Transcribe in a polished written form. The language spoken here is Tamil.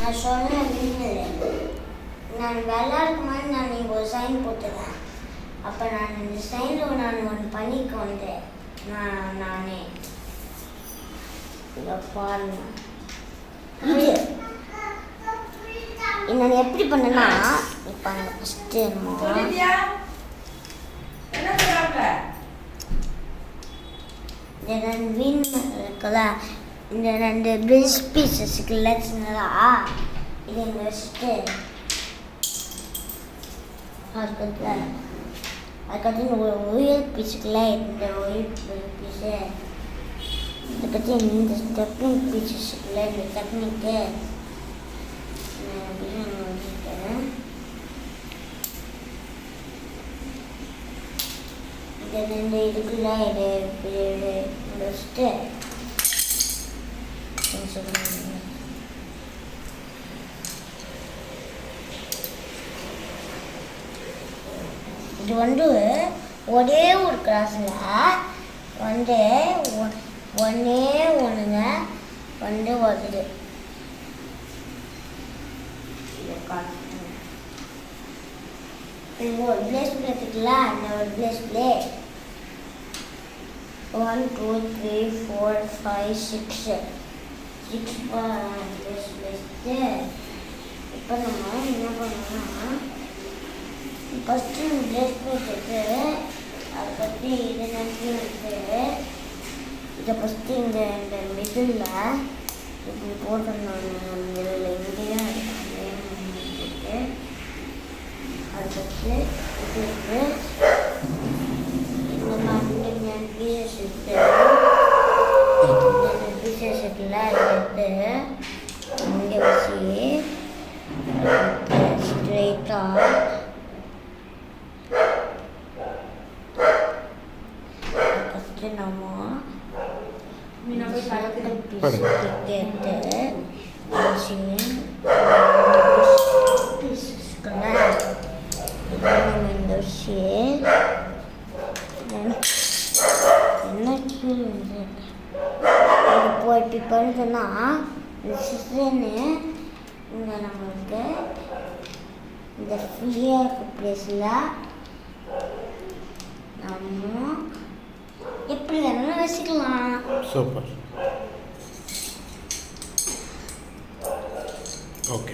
நான் சொன்னேன் நான் விளையாடும் போது நான் இங்கே ஒரு சைன் போட்டுறேன். அப்போ நான் இந்த சைனில் நான் ஒன்று பண்ணிக்க வந்தேன். நானே இதை பாருங்க. நான் எப்படி பண்ணேன்னா இப்போ அங்கே ஃபஸ்ட்டு இந்த 2 மீன் இருக்குல்ல, இந்த 2 பிரிட்ஜ் பீசஸ் இருக்குல்ல சின்னதா, இது இங்கே வச்சுட்டு அதுக்கடுத்து இந்த ஒரு ஒயில் பீஸ் இருக்குல்ல, இந்த ஒயில் பீஸு அதுக்கடுத்து இந்த ஸ்டெப்னிங் பீசஸ் இருக்குல்ல, இந்த ஸ்டெப்னிங்க்கு இந்த இதுக்குள்ள இது வச்சுட்டு இது வந்து ஒரே ஒரு கிளாஸில் வந்து ஒன்றே ஒன்றுங்க வந்து வருது. ஒரு பிளேஸ் எடுத்துக்கல, அந்த ஒரு பிளேஸ் 1 2 3 4 5 6 பிளேஸ் வச்சுட்டு இப்போ நம்ம என்ன பண்ணோம்னா ஃபஸ்ட்டு பிளேஸ் எடுத்து அதுக்கடுத்து இதை நம்பி வந்து இதை ஃபஸ்ட்டு இந்த மிடில் இப்படி போட்டோம். இதில் இங்கேயே போட்டு அதுக்கடுத்து இது இந்த மாதிரி பீசஸ் எடுத்து இந்த பீசஸ் இருக்குல்ல எடுத்து இங்கே வச்சு ஸ்ட்ரெயிட்டாக ஃபஸ்ட்டு நம்ம பீஸ் எடுத்து வச்சு என்ன கீழே இப்படி பண்ணுதுன்னா இந்த சிஸ்டன்னு இங்கே நம்மளுக்கு இந்த ஃப்ரீயாக இருக்க பிளேஸில் நம்ம எப்படி வேணாலும் வச்சுக்கலாம். சூப்பர். ஓகே.